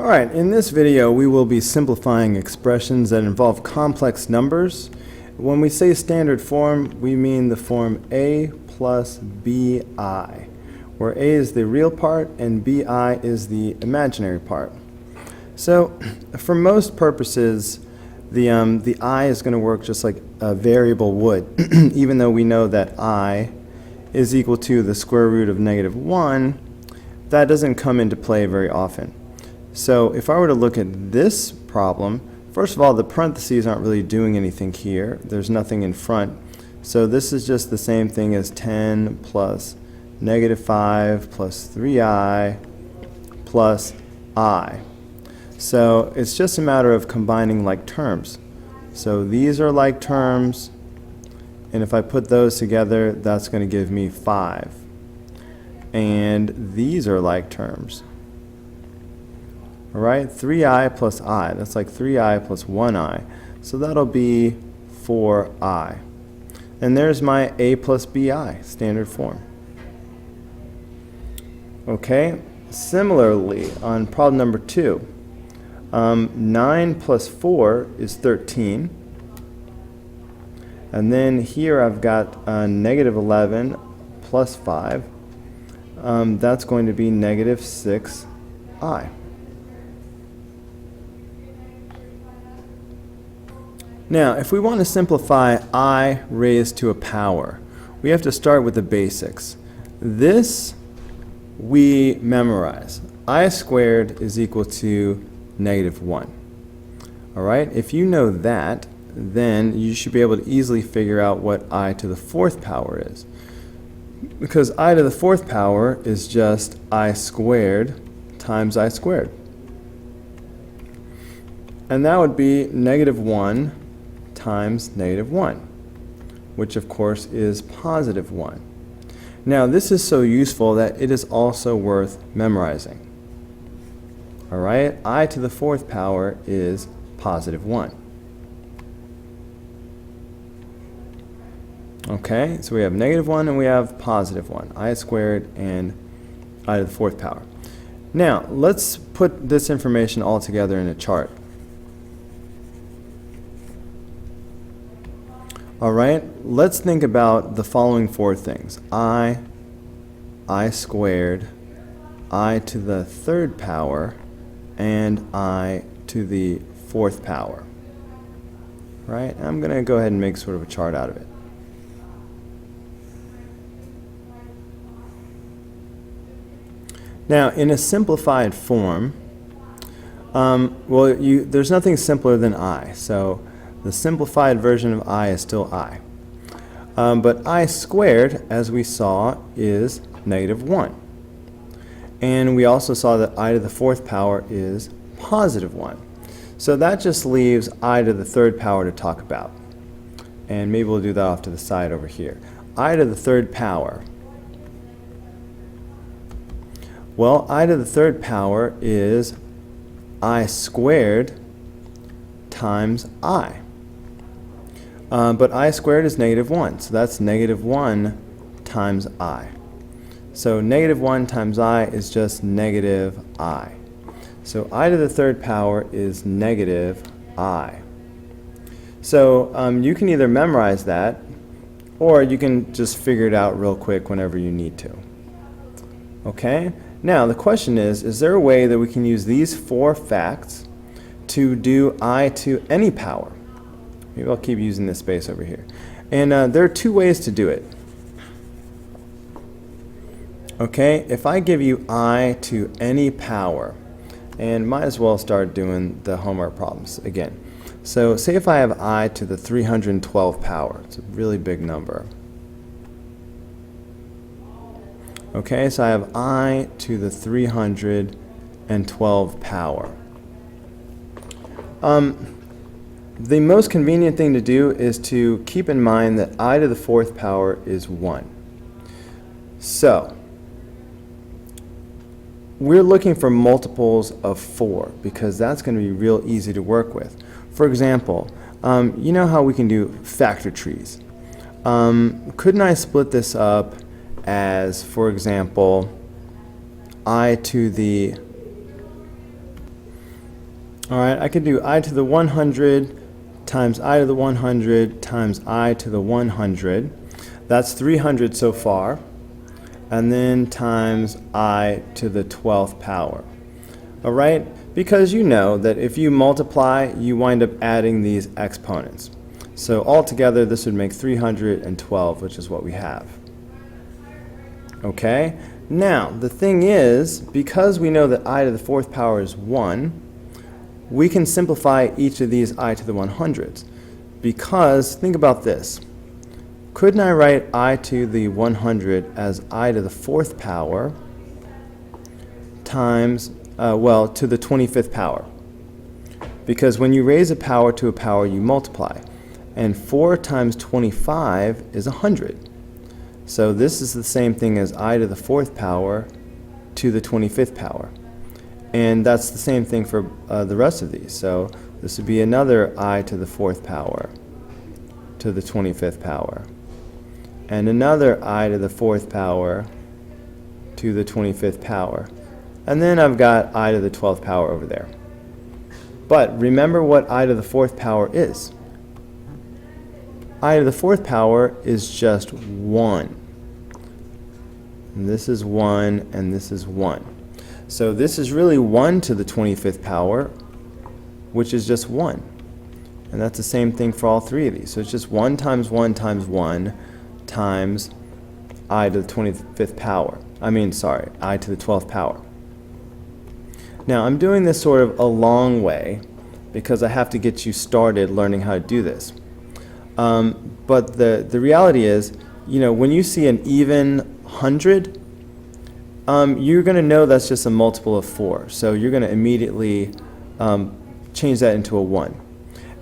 Alright, in this video we will be simplifying expressions that involve complex numbers. When we say standard form, we mean the form a plus bi, where a is the real part and bi is the imaginary part. So, for most purposes, the I is going to work just like a variable would, even though we know that I is equal to the square root of -1, that doesn't come into play very often. So if I were to look at this problem, first of all, the parentheses aren't really doing anything here. There's nothing in front. So this is just the same thing as 10 plus -5 plus 3i plus I. So it's just a matter of combining like terms. So these are like terms, and if I put those together, that's going to give me 5. And these are like terms. Alright, 3i plus I, that's like 3i plus 1i. So that'll be 4i. And there's my a plus bi, standard form. Okay, similarly, on problem number 2, 9 plus 4 is 13. And then here I've got -11 plus 5. That's going to be -6i. Now, if we want to simplify I raised to a power, we have to start with the basics. This we memorize. I squared is equal to -1. Alright, if you know that, then you should be able to easily figure out what I to the 4th power is. Because I to the 4th power is just I squared times I squared. And that would be -1 times -1, which of course is +1. Now this is so useful that it is also worth memorizing. Alright, I to the 4th power is +1. Okay, so we have -1 and we have +1. I squared and I to the 4th power. Now, let's put this information all together in a chart. Alright, let's think about the following 4 things. I squared, I to the 3rd power, and I to the 4th power. Right? I'm going to go ahead and make sort of a chart out of it. Now, in a simplified form, there's nothing simpler than I. So the simplified version of I is still I. But I squared, as we saw, is -1. And we also saw that I to the 4th power is +1. So that just leaves I to the 3rd power to talk about. And maybe we'll do that off to the side over here. I to the 3rd power. Well, I to the 3rd power is I squared times I. But I squared is -1, so that's -1 times I. So -1 times I is just -I. So I to the 3rd power is -I. So you can either memorize that, or you can just figure it out real quick whenever you need to. Okay? Now the question is there a way that we can use these 4 facts to do I to any power? Maybe I'll keep using this space over here. And there are 2 ways to do it. Okay, if I give you I to any power, and might as well start doing the homework problems again. So say if I have I to the 312 power, it's a really big number. Okay, so I have I to the 312 power. The most convenient thing to do is to keep in mind that I to the 4th power is 1. So, we're looking for multiples of 4 because that's going to be real easy to work with. For example, you know how we can do factor trees. Couldn't I split this up as, for example, I to the All right, I could do I to the 100 times I to the 100 times I to the 100. That's 300 so far. And then times I to the 12th power. All right, because you know that if you multiply, you wind up adding these exponents. So altogether, this would make 312, which is what we have. Okay, now the thing is, because we know that I to the 4th power is 1, we can simplify each of these I to the 100s. Because, think about this. Couldn't I write I to the 100 as I to the 4th power times, well, to the 25th power? Because when you raise a power to a power, you multiply. And 4 times 25 is 100. So this is the same thing as I to the 4th power to the 25th power. And that's the same thing for the rest of these. So this would be another I to the 4th power to the 25th power. And another I to the 4th power to the 25th power. And then I've got I to the 12th power over there. But remember what I to the 4th power is. I to the 4th power is just 1. And this is 1, and this is 1. So this is really 1 to the 25th power, which is just 1. And that's the same thing for all three of these. So it's just 1 times 1 times 1 times I to the 25th power. I to the 12th power. Now I'm doing this sort of a long way because I have to get you started learning how to do this. But the reality is, when you see an even 100, you're going to know that's just a multiple of 4. So you're going to immediately change that into a 1.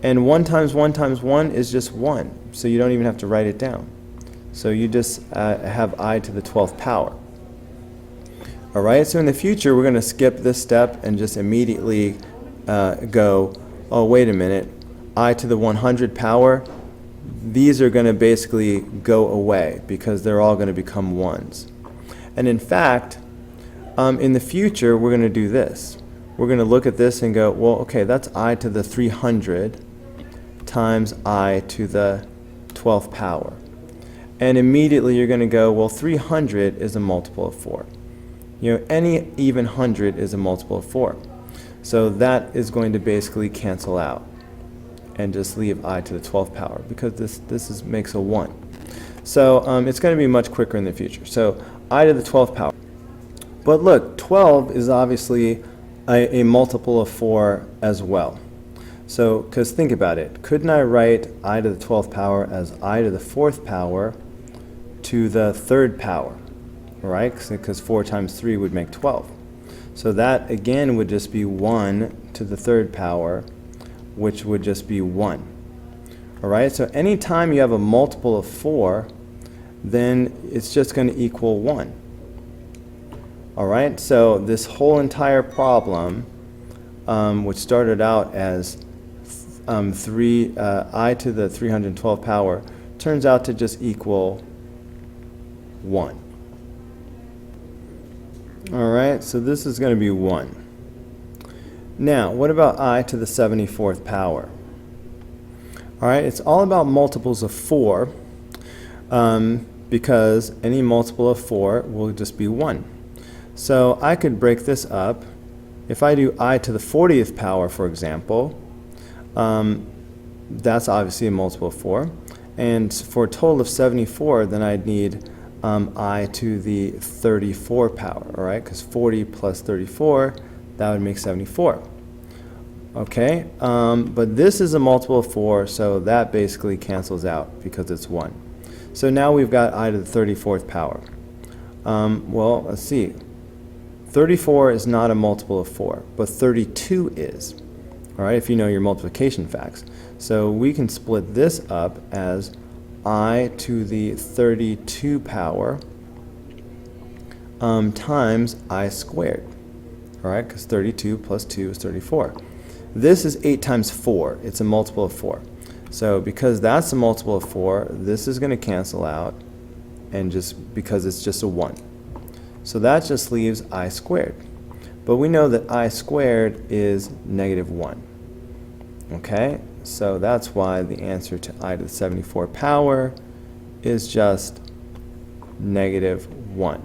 And 1 times 1 times 1 is just 1. So you don't even have to write it down. So you just have I to the 12th power. All right, so in the future, we're going to skip this step and just immediately go, oh, wait a minute, I to the 100 power, these are going to basically go away because they're all going to become 1s. And in fact, in the future, we're going to do this. We're going to look at this and go, well, okay, that's I to the 300 times I to the 12th power. And immediately you're going to go, well, 300 is a multiple of 4. Any even 100 is a multiple of 4. So that is going to basically cancel out and just leave I to the 12th power because this makes a 1. So it's going to be much quicker in the future. So I to the 12th power. But look, 12 is obviously a multiple of 4 as well. So, because think about it, couldn't I write I to the 12th power as I to the 4th power to the 3rd power? Right? Because 4 times 3 would make 12. So that again would just be 1 to the 3rd power, which would just be 1. All right? So anytime you have a multiple of 4, then it's just going to equal 1. All right? So this whole entire problem, which started out as I to the 312 power, turns out to just equal 1. All right, so this is going to be 1. Now, what about I to the 74th power? All right, it's all about multiples of 4 because any multiple of 4 will just be 1. So I could break this up. If I do I to the 40th power, for example, that's obviously a multiple of 4. And for a total of 74, then I'd need I to the 34 power, all right? Because 40 plus 34, that would make 74. Okay, but this is a multiple of 4, so that basically cancels out because it's 1. So now we've got I to the 34th power. Well, let's see. 34 is not a multiple of 4, but 32 is. All right, if you know your multiplication facts. So we can split this up as I to the 32 power times I squared. All right, because 32 plus 2 is 34. This is 8 times 4. It's a multiple of 4. So because that's a multiple of 4, this is going to cancel out, and just because it's just a 1. So that just leaves I squared. but we know that I squared is -1. Okay, so that's why the answer to I to the 74 power is just -1.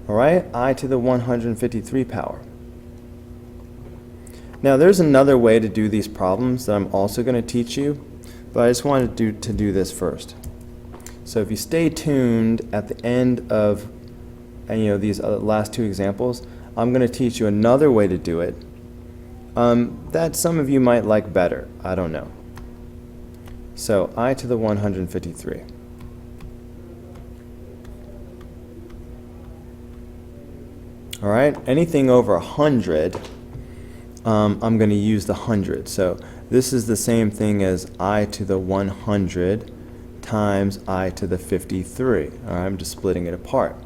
All right, I to the 153 power. Now there's another way to do these problems that I'm also going to teach you, but I just wanted to do this first. So if you stay tuned at the end of these last two examples, I'm going to teach you another way to do it that some of you might like better. I don't know. So I to the 153. All right, anything over 100, I'm going to use the 100. So this is the same thing as I to the 100 times I to the 53. All right, I'm just splitting it apart.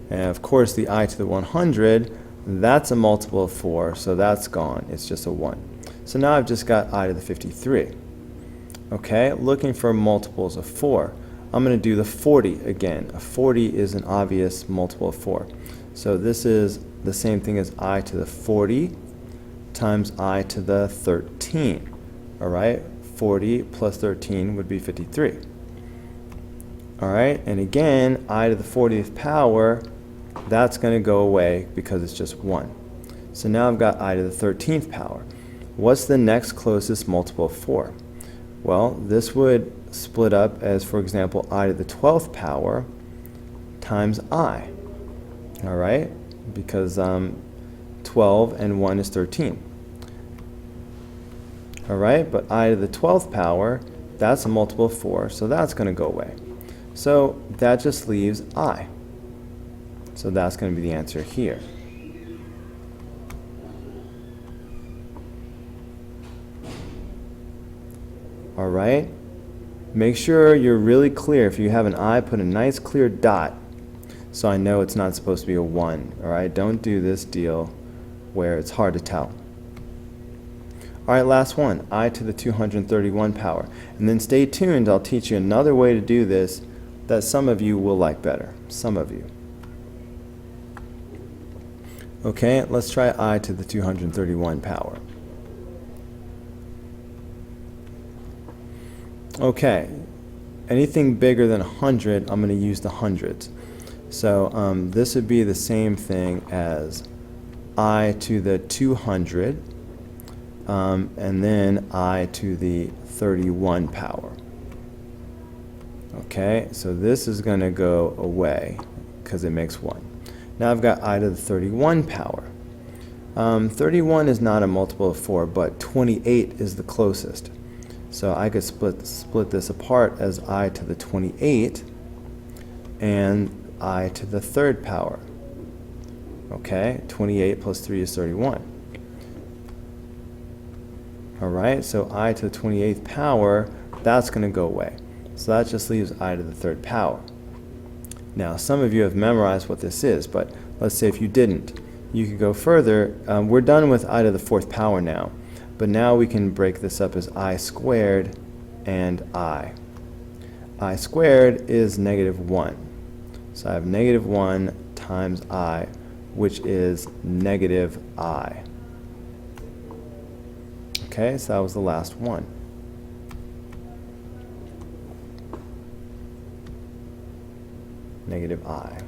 And of course, the I to the 100, that's a multiple of 4, so that's gone. It's just a 1. So now I've just got I to the 53. Okay, looking for multiples of 4. I'm going to do the 40 again. A 40 is an obvious multiple of 4. So this is the same thing as I to the 40 times I to the 13. All right, 40 plus 13 would be 53. All right, and again, I to the 40th power, that's going to go away because it's just 1. So now I've got I to the 13th power. What's the next closest multiple of 4? Well, this would split up as, for example, I to the 12th power times I. All right, because 12 and 1 is 13. All right, but I to the 12th power, that's a multiple of 4, so that's going to go away. So that just leaves I. So that's going to be the answer here. All right, make sure you're really clear. If you have an I, put a nice clear dot so I know it's not supposed to be a 1. All right, don't do this deal where it's hard to tell. All right, last one, I to the 231 power. And then stay tuned, I'll teach you another way to do this that some of you will like better, some of you. Okay, let's try I to the 231 power. Okay, anything bigger than 100, I'm going to use the hundreds. So this would be the same thing as I to the 200, and then I to the 31 power. Okay, so this is going to go away because it makes 1. Now I've got I to the 31 power. 31 is not a multiple of 4, but 28 is the closest. So I could split this apart as I to the 28 and I to the 3rd power. Okay, 28 plus 3 is 31. All right, so I to the 28th power, that's going to go away. So that just leaves I to the 3rd power. Now, some of you have memorized what this is, but let's say if you didn't, you could go further. We're done with I to the 4th power now, but now we can break this up as I squared and I. I squared is -1. So I have -1 times I, which is -I. Okay, so that was the last one. -I.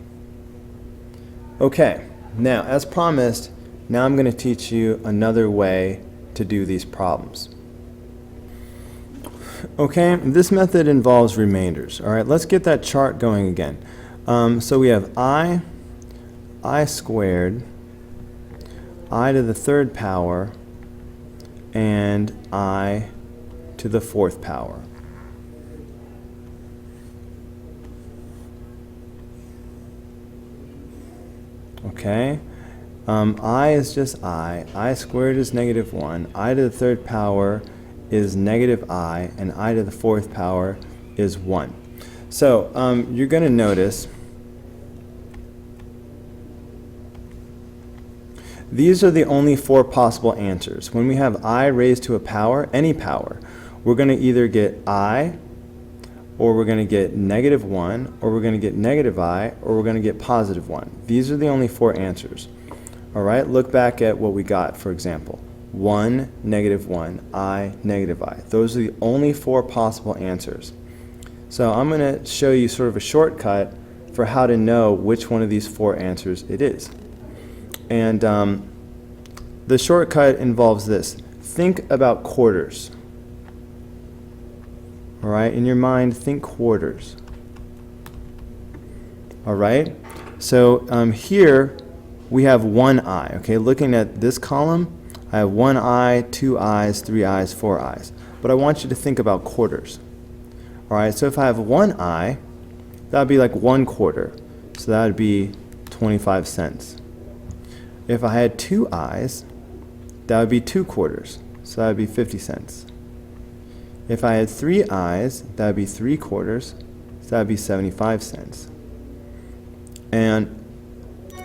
Okay, now as promised, now I'm going to teach you another way to do these problems. Okay, this method involves remainders. All right, let's get that chart going again. So we have I squared, I to the 3rd power, and I to the 4th power. Okay, I is just I squared is -1, I to the 3rd power is -I, and I to the 4th power is 1. So you're going to notice these are the only 4 possible answers. When we have I raised to a power, any power, we're going to either get I, or we're going to get -1, or we're going to get -I, or we're going to get +1. These are the only 4 answers. All right, look back at what we got, for example. 1, -1, I, -I. Those are the only 4 possible answers. So I'm going to show you sort of a shortcut for how to know which one of these 4 answers it is. And the shortcut involves this. Think about quarters. All right, in your mind, think quarters. All right, so here we have 1 I. Okay, looking at this column, I have 1 I, 2 I's, 3 I's, 4 I's. But I want you to think about quarters. All right, so if I have 1 I, that would be like 1 quarter. So that would be 25 cents. If I had 2 I's, that would be 2 quarters. So that would be 50 cents. If I had 3 I's, that would be 3 quarters. So that would be 75 cents. And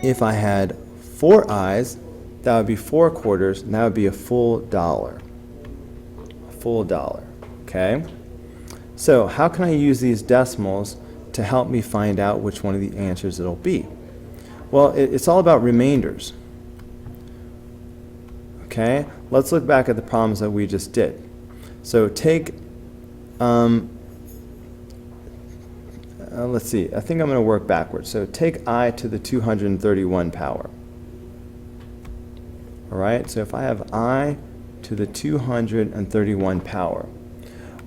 if I had 4 I's, that would be 4 quarters, and that would be a full dollar. A full dollar, okay? So how can I use these decimals to help me find out which one of the answers it'll be? Well, it's all about remainders. Okay, let's look back at the problems that we just did. So take, let's see, I think I'm going to work backwards. So take I to the 231 power. All right, so if I have I to the 231 power,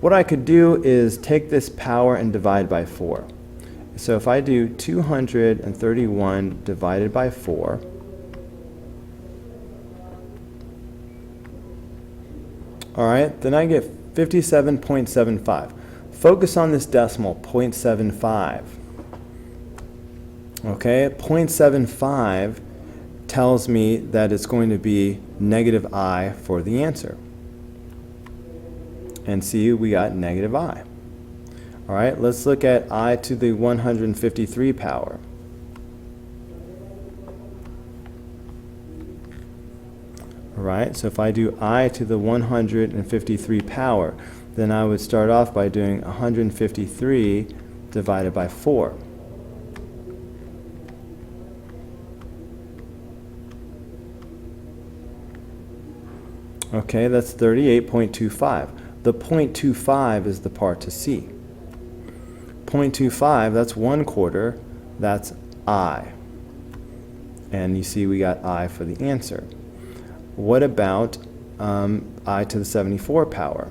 what I could do is take this power and divide by 4. So if I do 231 divided by 4, all right, then I get 57.75. Focus on this decimal, 0.75. Okay, 0.75 tells me that it's going to be -I for the answer. And see, we got -I. All right, let's look at I to the 153 power. All right, so if I do I to the 153 power, then I would start off by doing 153 divided by 4. Okay, that's 38.25. The 0.25 is the part to see. 0.25, that's 1 quarter, that's I. And you see we got I for the answer. What about I to the 74 power?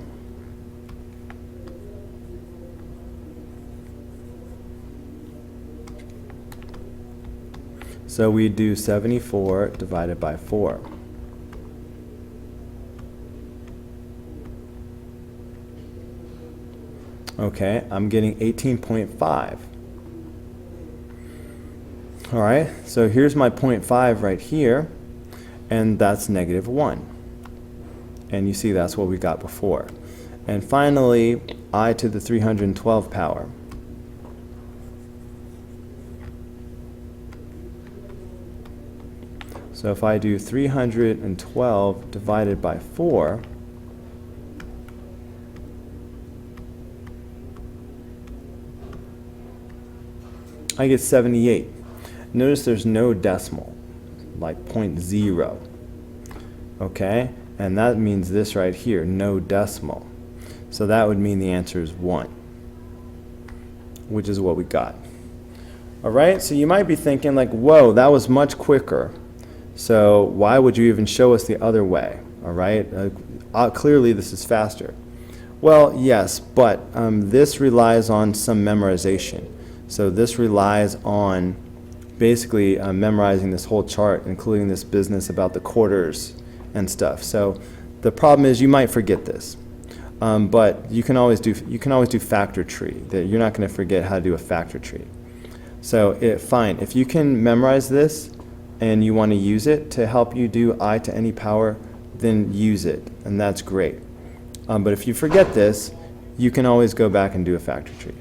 So we do 74 divided by 4. Okay, I'm getting 18.5. All right, so here's my 0.5 right here, and that's -1. And you see that's what we got before. And finally, I to the 312 power. So if I do 312 divided by 4, I get 78. Notice there's no decimal, like 0.0. Okay, and that means this right here, no decimal. So that would mean the answer is 1, which is what we got. All right, so you might be thinking like, whoa, that was much quicker. So why would you even show us the other way? All right, clearly this is faster. Well, yes, but this relies on some memorization. So this relies on basically memorizing this whole chart, including this business about the quarters and stuff. So the problem is you might forget this, but you can always do factor tree. That you're not going to forget how to do a factor tree. So fine, if you can memorize this and you want to use it to help you do I to any power, then use it, and that's great. But if you forget this, you can always go back and do a factor tree.